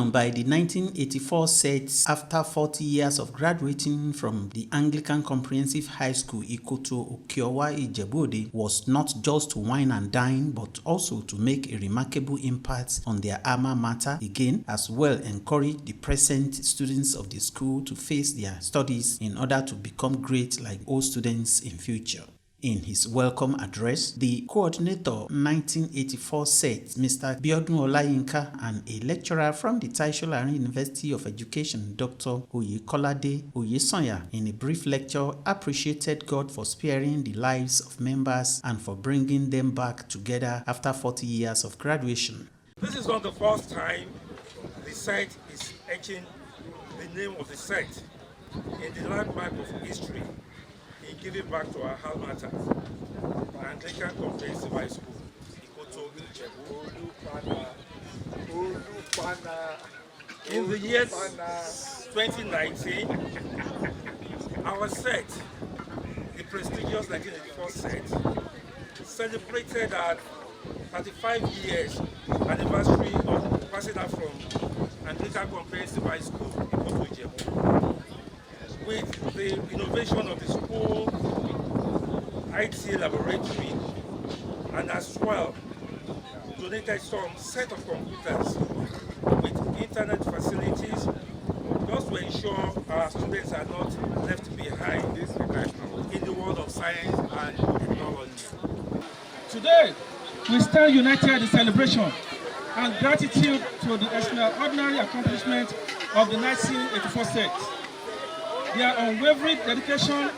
on by the 1984 set after 40 years of graduating from the Anglican Comprehensive High School Ikoto Nta Ijebu Ode was not just to wine and dine but also to make a remarkable impact on their alma mater again, as well encourage the present students of the school to face their studies in order to become great like all students in future. In his welcome address, the coordinator 1984 said Mr. Biodun Olayinka and a lecturer from the Taisho University of Education, Dr. Oyekolade Oyesanya, in a brief lecture appreciated God for sparing the lives of members and for bringing them back together after 40 years of graduation. This is not the first time the site is etching the name of the site in the landmark of history in giving back to our alma mater, Anglican Comprehensive High School, Nta Ijebu Ode. In the year 2019, our set, the prestigious 1984 set, celebrated our 35 years anniversary of passing out from Anglican Comprehensive High School, Nta Ijebu, with the innovation of the school IT laboratory, and as well donated some set of computers with internet facilities just to ensure our students are not left behind in the world of science and technology. Today, we stand united in celebration and gratitude to the extraordinary accomplishment of the 1984 set. Their unwavering dedication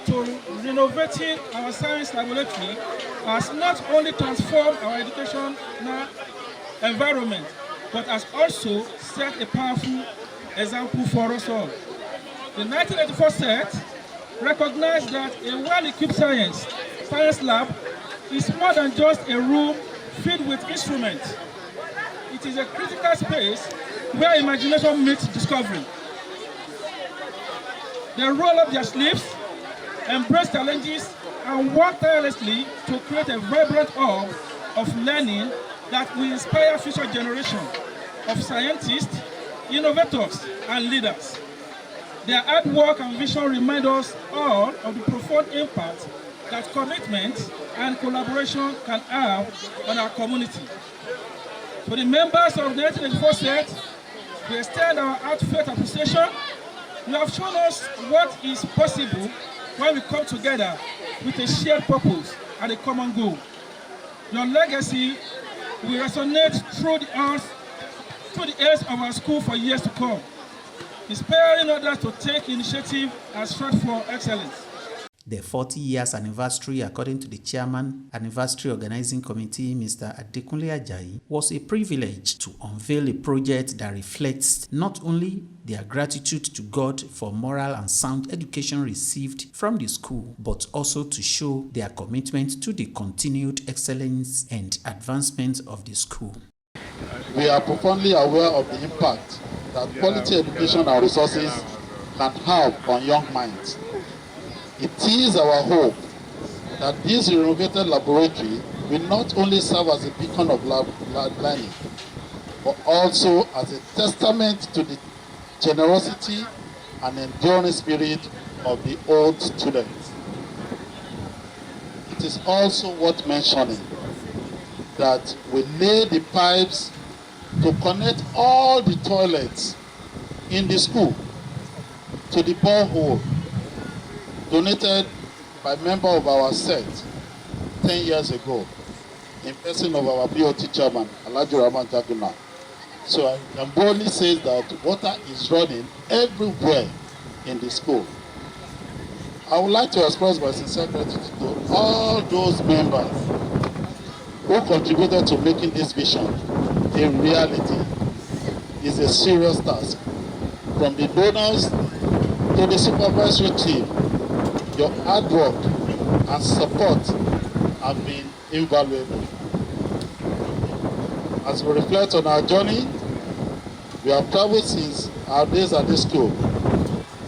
to renovating our science laboratory has not only transformed our educational environment, but has also set a powerful example for us all. The 1984 set recognized that a well-equipped science lab is more than just a room filled with instruments. It is a critical space where imagination meets discovery. They roll up their sleeves, embrace challenges, and work tirelessly to create a vibrant hub of learning that will inspire future generations of scientists, innovators, and leaders. Their hard work and vision remind us all of the profound impact that commitment and collaboration can have on our community. To the members of the 1984 set, we extend our heartfelt appreciation. You have shown us what is possible when we come together with a shared purpose and a common goal. Your legacy will resonate through the heirs of our school for years to come, inspiring others to take initiative and strive for excellence. The 40 years anniversary, according to the chairman, Anniversary Organizing Committee, Mr. Adekunle Ajayi, was a privilege to unveil a project that reflects not only their gratitude to God for moral and sound education received from the school, but also to show their commitment to the continued excellence and advancement of the school. We are profoundly aware of the impact that quality education and resources can have on young minds. It is our hope that this renovated laboratory will not only serve as a beacon of learning, but also as a testament to the generosity and enduring spirit of the old students. It is also worth mentioning that we lay the pipes to connect all the toilets in the school to the borehole donated by a member of our set 10 years ago in person of our BOT chairman, Alhaji Rahman Jaguna. So I can boldly say that water is running everywhere in the school. I would like to express my sincere gratitude to all those members who contributed to making this vision a reality. It's a serious task. From the donors to the supervisory team, your hard work and support have been invaluable. As we reflect on our journey, we have traveled since our days at this school.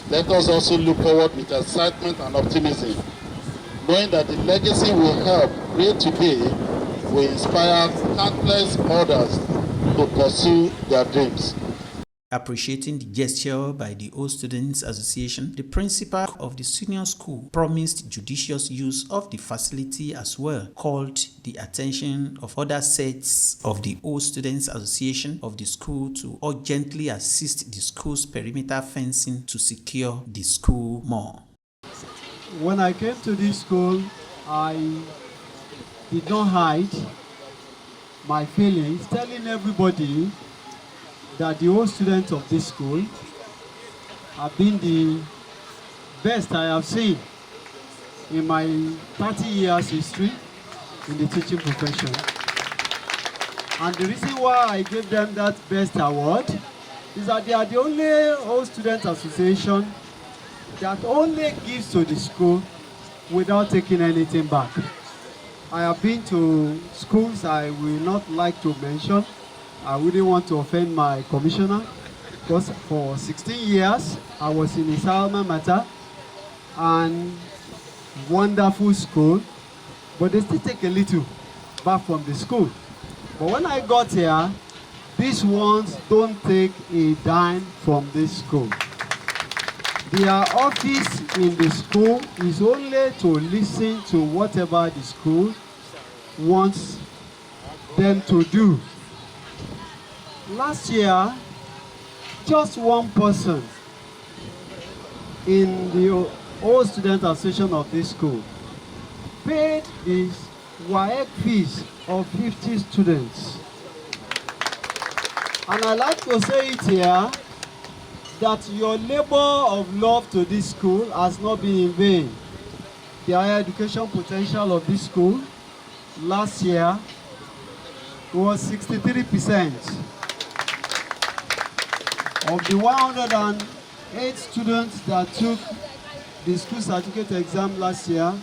Let us also look forward with excitement and optimism, knowing that the legacy we help create today will inspire countless others to pursue their dreams. Appreciating the gesture by the Old Students Association, the principal of the senior school promised judicious use of the facility as well, called the attention of other sets of the Old Students Association of the school to urgently assist the school's perimeter fencing to secure the school more. When I came to this school, I did not hide my feelings, telling everybody that the old students of this school have been the best I have seen in my 30 years history in the teaching profession. And the reason why I gave them that best award is that they are the only old student association that only gives to the school without taking anything back. I have been to schools I will not like to mention. I wouldn't want to offend my commissioner, because for 16 years I was in his alma mater, and wonderful school, but they still take a little back from the school. But when I got here, these ones don't take a dime from this school. Their office in the school is only to listen to whatever the school wants them to do. Last year, just one person in the Old Student Association of this school paid the WAEC fees of 50 students. And I like to say it here that your labor of love to this school has not been in vain. The higher education potential of this school last year was 63%. Of the 108 students that took the school certificate exam last year,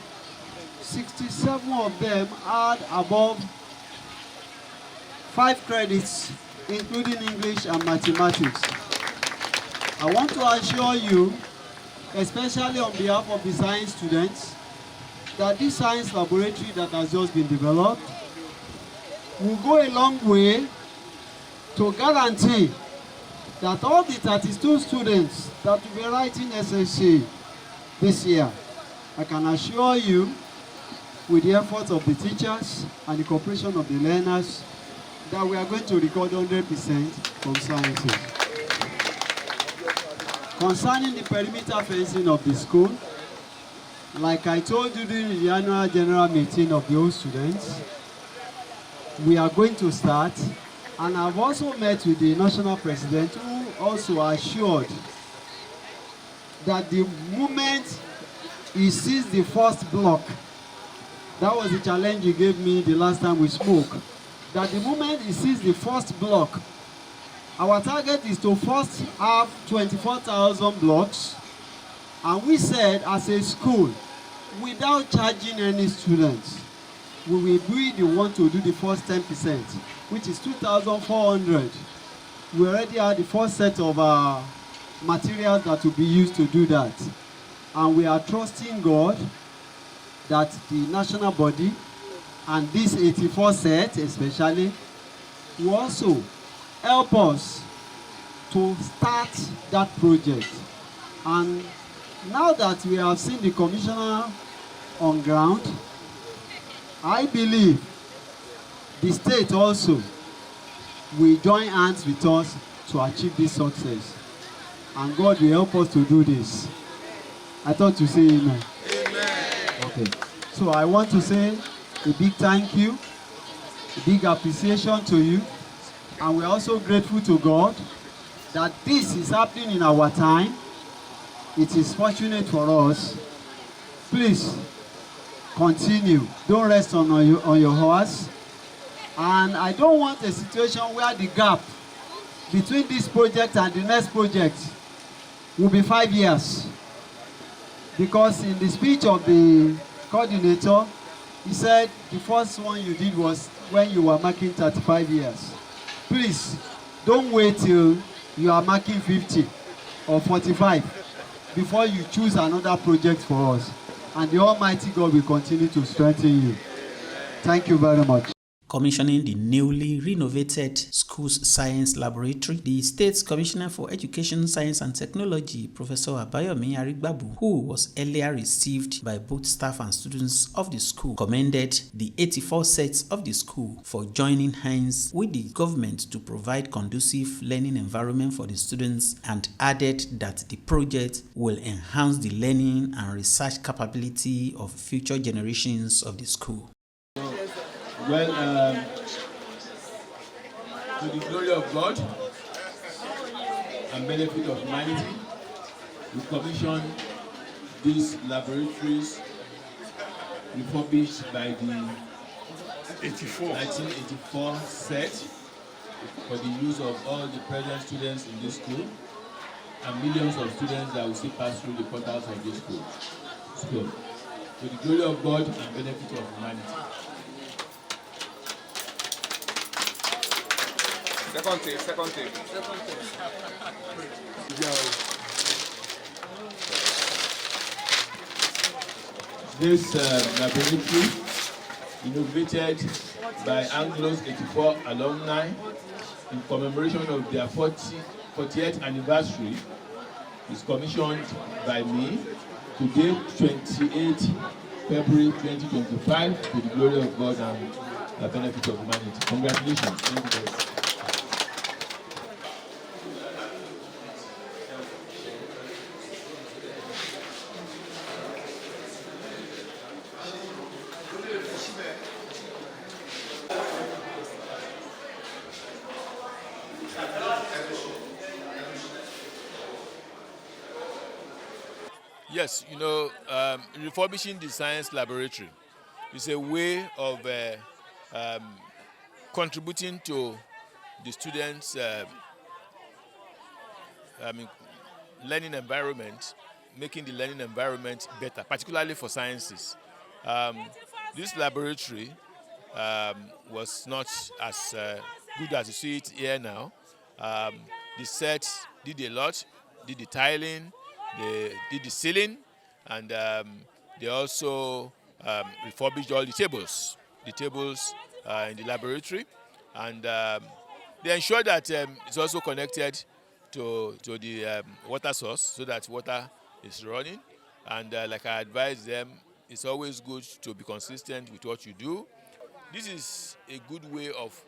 67 of them had above 5 credits, including English and mathematics. I want to assure you, especially on behalf of the science students, that this science laboratory that has just been developed will go a long way to guarantee that all the 32 students that will be writing SSC this year, I can assure you, with the efforts of the teachers and the cooperation of the learners, that we are going to record 100% from sciences. Concerning the perimeter fencing of the school, like I told you during the annual general meeting of the old students, we are going to start, and I've also met with the national president, who also assured that the moment he sees the first block, that was the challenge he gave me the last time we spoke, that the moment he sees the first block, our target is to first have 24,000 blocks, and we said as a school, without charging any students, we will be the one to do the first 10%, which is 2,400. We already have the first set of materials that will be used to do that. And we are trusting God that the national body and this 84 set especially will also help us to start that project. And now that we have seen the commissioner on ground, I believe the state also will join hands with us to achieve this success. And God will help us to do this. I thought to say amen. Amen. Okay. So I want to say a big thank you, a big appreciation to you. And we're also grateful to God that this is happening in our time. It is fortunate for us. Please continue. Don't rest on your horse. And I don't want a situation where the gap between this project and the next project will be 5 years. Because in the speech of the coordinator, he said the first one you did was when you were marking 35 years. Please, don't wait till you are marking 50 or 45 before you choose another project for us. And the Almighty God will continue to strengthen you. Thank you very much. commissioning the newly renovated school's science laboratory. The State's Commissioner for Education, Science and Technology, Professor Abayomi Arigbabu, who was earlier received by both staff and students of the school, commended the 84 sets of the school for joining hands with the government to provide conducive learning environment for the students, and added that the project will enhance the learning and research capability of future generations of the school. Well, to the glory of God and benefit of humanity, we commissioned these laboratories refurbished by the 1984 set for the use of all the present students in this school and millions of students that will still pass through the portals of this school. To the glory of God and benefit of humanity. Second take. This laboratory, innovated by Anglosa 84 alumni in commemoration of their 40th anniversary, is commissioned by me today, 28 February 2025, to the glory of God and the benefit of humanity. Congratulations. Thank you guys. Yes, refurbishing the science laboratory is a way of contributing to the students' learning environment, making the learning environment better, particularly for sciences. This laboratory was not as good as you see it here now. The set did a lot, did the tiling, they did the ceiling, and they also refurbished all the tables in the laboratory, and they ensured that it's also connected to the water source so that water is running. And like I advise them, it's always good to be consistent with what you do. This is a good way of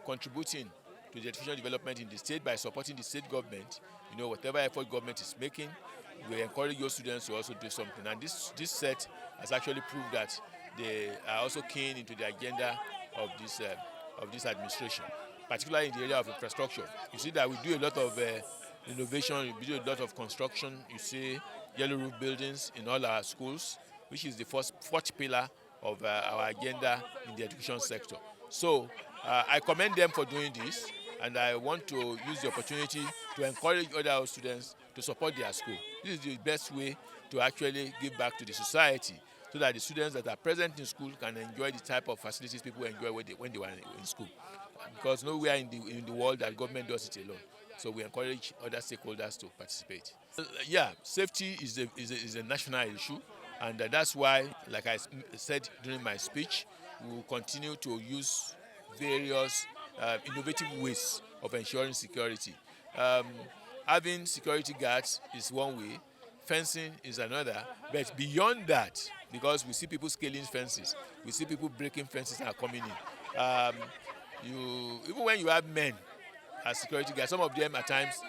contributing to the educational development in the state by supporting the state government. Whatever effort government is making, we encourage your students to also do something. And this set has actually proved that they are also keen into the agenda of this administration, particularly in the area of infrastructure. You see that we do a lot of innovation, we do a lot of construction. You see yellow roof buildings in all our schools, which is the fourth pillar of our agenda in the education sector. So I commend them for doing this, and I want to use the opportunity to encourage other students to support their school. This is the best way to actually give back to the society, so that the students that are present in school can enjoy the type of facilities people enjoy when they were in school. Because nowhere in the world that government does it alone. So we encourage other stakeholders to participate. Yeah, safety is a national issue, and that's why, like I said during my speech, we will continue to use various innovative ways of ensuring security. Having security guards is one way, fencing is another, but beyond that, because we see people scaling fences, we see people breaking fences and coming in. Even when you have men as security guards, some of them at times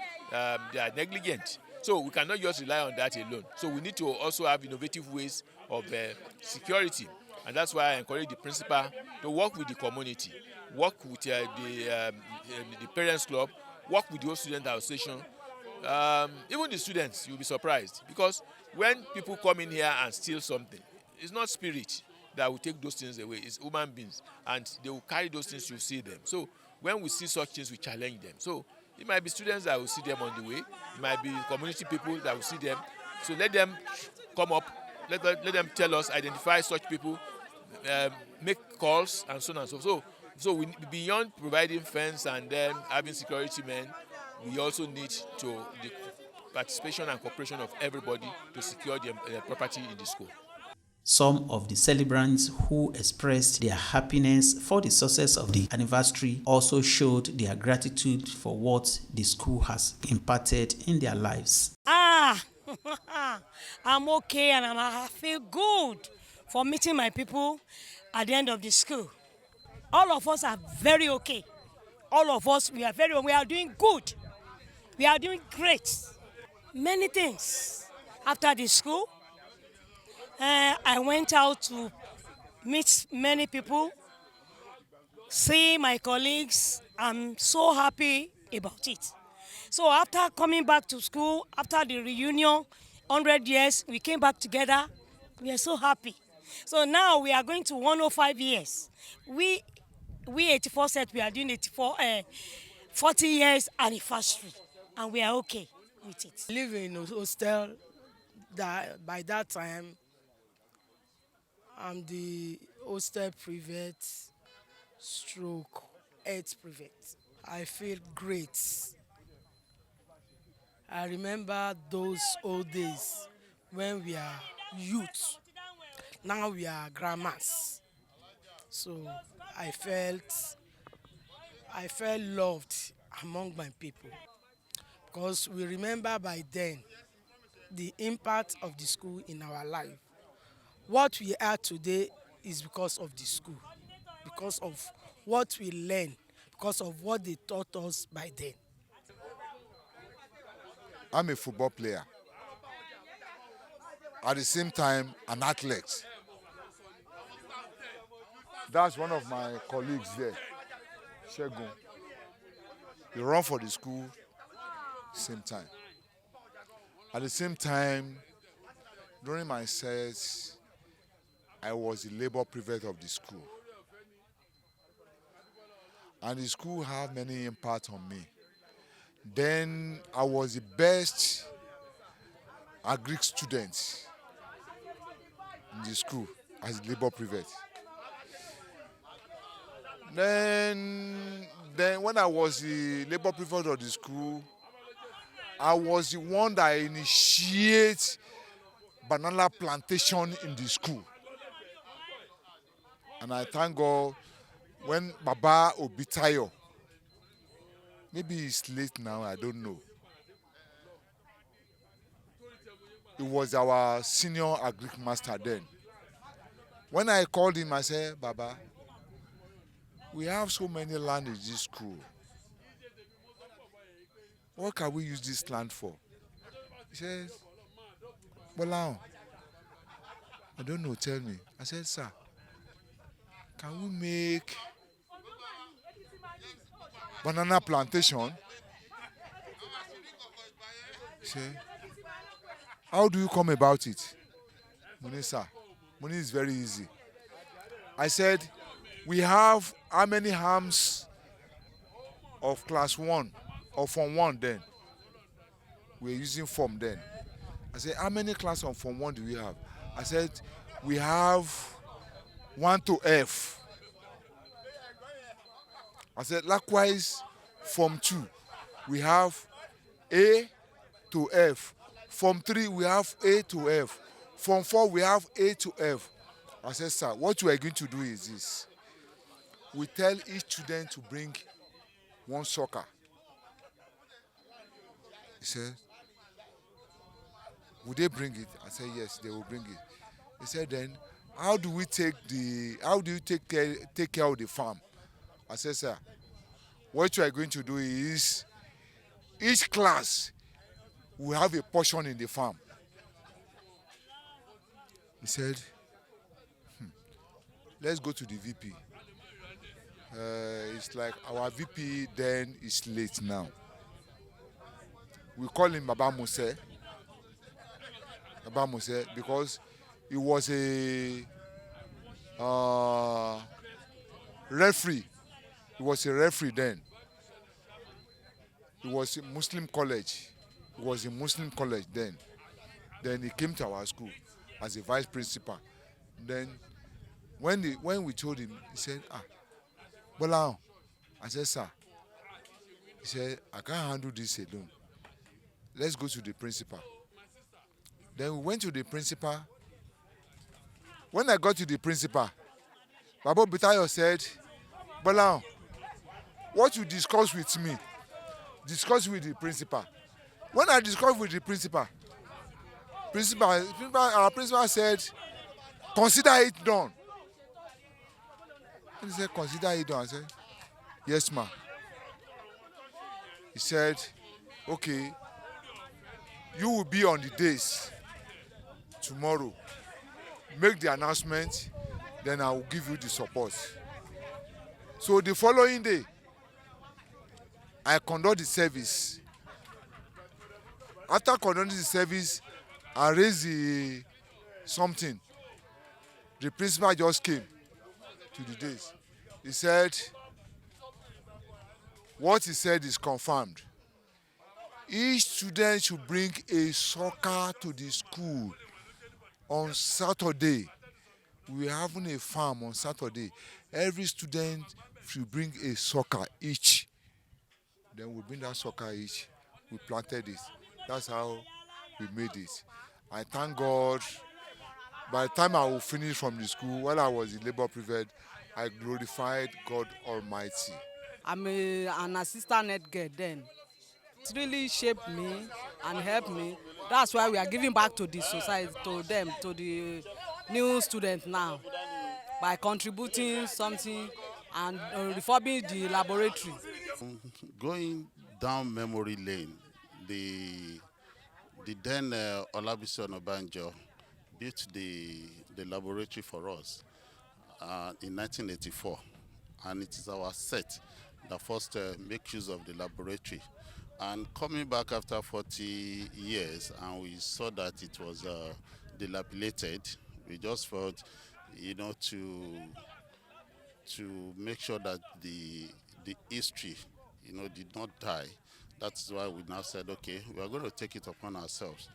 they are negligent. So we cannot just rely on that alone. So we need to also have innovative ways of security, and that's why I encourage the principal to work with the community, work with the parents club, work with the whole student association. Even the students, you'll be surprised, because when people come in here and steal something, it's not spirit that will take those things away, it's human beings, and they will carry those things, you see them. So when we see such things, we challenge them. So it might be students that will see them on the way, it might be community people that will see them. So let them come up, let them tell us, identify such people, make calls, and so on and so forth. So we, beyond providing fence and then having security men, we also need the participation and cooperation of everybody to secure the property in the school. Some of the celebrants who expressed their happiness for the success of the anniversary also showed their gratitude for what the school has imparted in their lives. I'm okay and I feel good for meeting my people at the end of the school. All of us are very okay. All of us, we are doing good. We are doing great. Many things. After the school, I went out to meet many people, see my colleagues. I'm so happy about it. So after coming back to school, after the reunion, 100 years, we came back together. We are so happy. So now we are going to 105 years. We 84 set, we are doing 40 years anniversary, and we are okay with it. I live in a hostel. That by that time, I'm the hostel prefect, stroke, health prefect. I feel great. I remember those old days when we are youth. Now we are grandmas. So I felt loved among my people because we remember by then the impact of the school in our life. What we are today is because of the school, because of what we learn, because of what they taught us by then. I'm a football player. At the same time, an athlete. That's one of my colleagues there, Shegun. He run for the school, same time. At the same time, during my sets, I was the labor prefect of the school. And the school had many impact on me. Then I was the best Greek student in the school as labor prefect. Then when I was the labor prefect of the school, I was the one that initiated banana plantation in the school. And I thank God when Baba Obitayo, maybe he's late now, I don't know. He was our senior Greek master then. When I called him, I said, Baba, we have so many land in this school. What can we use this land for? He said, Bolao, I don't know, tell me. I said, sir, can we make banana plantation? He said, how do you come about it? Money, sir, money is very easy. I said, we have how many arms of class 1 or form 1 then? We're using form then. I said, how many class of form 1 do we have? I said, we have 1 to F. I said, likewise, form 2, we have A to F. Form 3, we have A to F. Form 4, we have A to F. I said, sir, what we are going to do is this. We tell each student to bring 1 soccer. He said, would they bring it? I said, yes, they will bring it. He said, then, how do you take care of the farm? I said, sir, what you are going to do is each class will have a portion in the farm. He said, let's go to the VP. It's like our VP then is late now. We call him Baba Muse. Baba Muse because he was a referee. He was a referee then. He was in Muslim college. He was in Muslim college then. Then he came to our school as a vice principal. Then when we told him, he said, Bolao. I said, sir. He said, I can't handle this alone. Let's go to the principal. Then we went to the principal. When I got to the principal, Babo Bitayo said, Bolan, what you discuss with me, discuss with the principal. When I discussed with the principal, our principal said, consider it done. And he said, consider it done. I said, yes, ma. He said, okay, you will be on the days tomorrow. Make the announcement, then I will give you the support. So the following day, I conduct the service. After conducting the service, I raised something. The principal just came to the days. He said, what he said is confirmed. Each student should bring a soccer to the school on Saturday. We are having a farm on Saturday. Every student should bring a soccer each. Then we bring that soccer each. We planted it. That's how we made it. I thank God. By the time I will finish from the school, while I was in labor prefect, I glorified God Almighty. I'm an assistant head girl then. It really shaped me and helped me. That's why we are giving back to the society, to them, to the new students now, by contributing something and reforming the laboratory. Going down memory lane, the then Olabisi Onabanjo built the laboratory for us in 1984, and it is our set that first make use of the laboratory. And coming back after 40 years, and we saw that it was dilapidated, we just felt, to make sure that the history, did not die. That's why we now said, okay, we are going to take it upon ourselves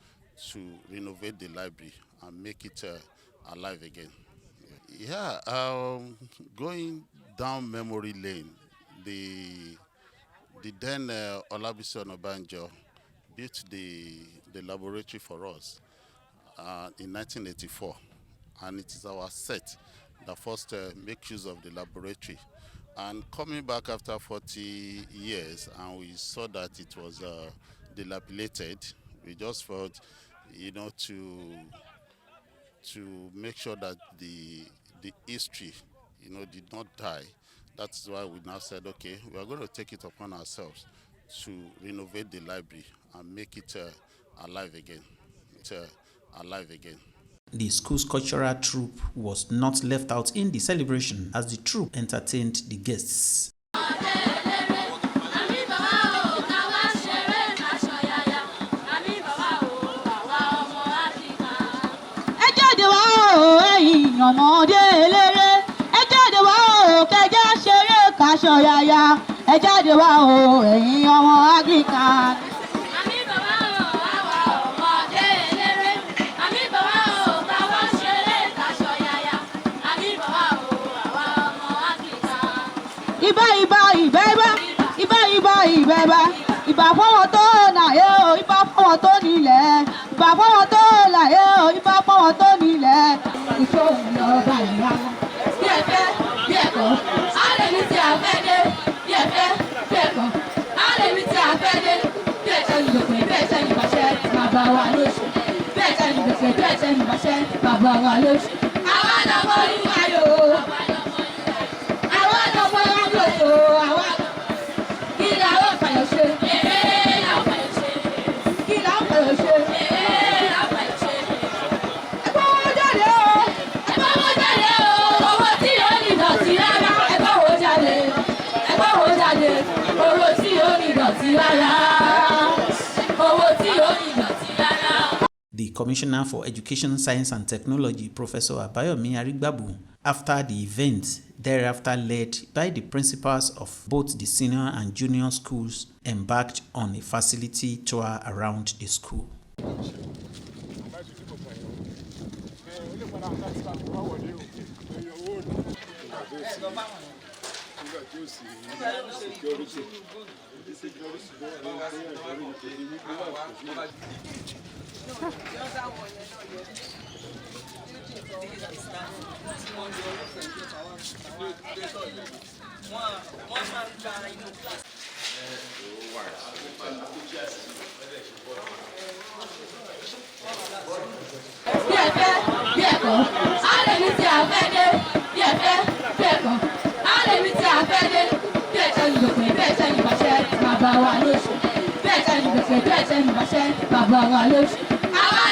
to renovate the library and make it alive again. Yeah, going down memory lane, the then Olabisi Onabanjo built the laboratory for us in 1984, and it is our set that first make use of the laboratory. And coming back after 40 years, and we saw that it was dilapidated, we just felt, to make sure that the history, did not die. That's why we now said, okay, we are going to take it upon ourselves to renovate the library and make it alive again. The school's cultural troupe was not left out in the celebration as the troupe entertained the guests. ọmọdé eléré ẹ jáde wá o kẹjá ṣeré kaṣọ yaya ẹ jáde wá o ẹ̀yin ọmọ Anglican. àmì bàbá o àwa ọmọdé eléré àmì bàbá o káwá ṣeré kaṣọ yaya àmì bàbá o àwa ọmọ Anglican. ibà ibà ibà ibà ibà ibà ibà ibà fọwọ́ tó nàyé o ibà fọwọ́ tó nílẹ̀ ibà fọwọ́ tó láyé o ibà fọwọ́ tó nílẹ̀. ìṣòwò ọba ìyá bí ẹ fẹ́ bí ẹ kọ̀ á lè ní tí a fẹ́ dé bí ẹ fẹ́ bí ẹ kọ̀ á lè ní tí a fẹ́ dé bí ẹ ṣe ń lòpè bí ẹ ṣe ń bàṣẹ bàbá wa lóṣù bí ẹ ṣe ń lòpè bí ẹ ṣe ń bàṣẹ bàbá wa lóṣù. àwa lọmọ Olúwa yòó àwa lọmọ Anglosa àwa kí la ó fàyọ̀ ṣe la ó fàyọ̀ ṣe kí la ó fàyọ̀ ṣe la ó fàyọ̀ ṣe. The Commissioner for Education, Science and Technology, Professor Abayomi Arigbabu, after the event, thereafter led by the principals of both the senior and junior schools, embarked on a facility tour around the school. Bí ẹ fẹ́, bí ẹ kọ̀, á lè ní tí a fẹ́ dé. Bí ẹ fẹ́, bí ẹ kọ̀, á lè ní tí a fẹ́ dé. Bí ẹ tẹ́ ìgbèkè, bí ẹ tẹ́ ìbàṣẹ́, bàbá wa lóṣù. Bí ẹ tẹ́ ìgbèkè, bí ẹ tẹ́ ìbàṣẹ́, bàbá wa lóṣù. Àwa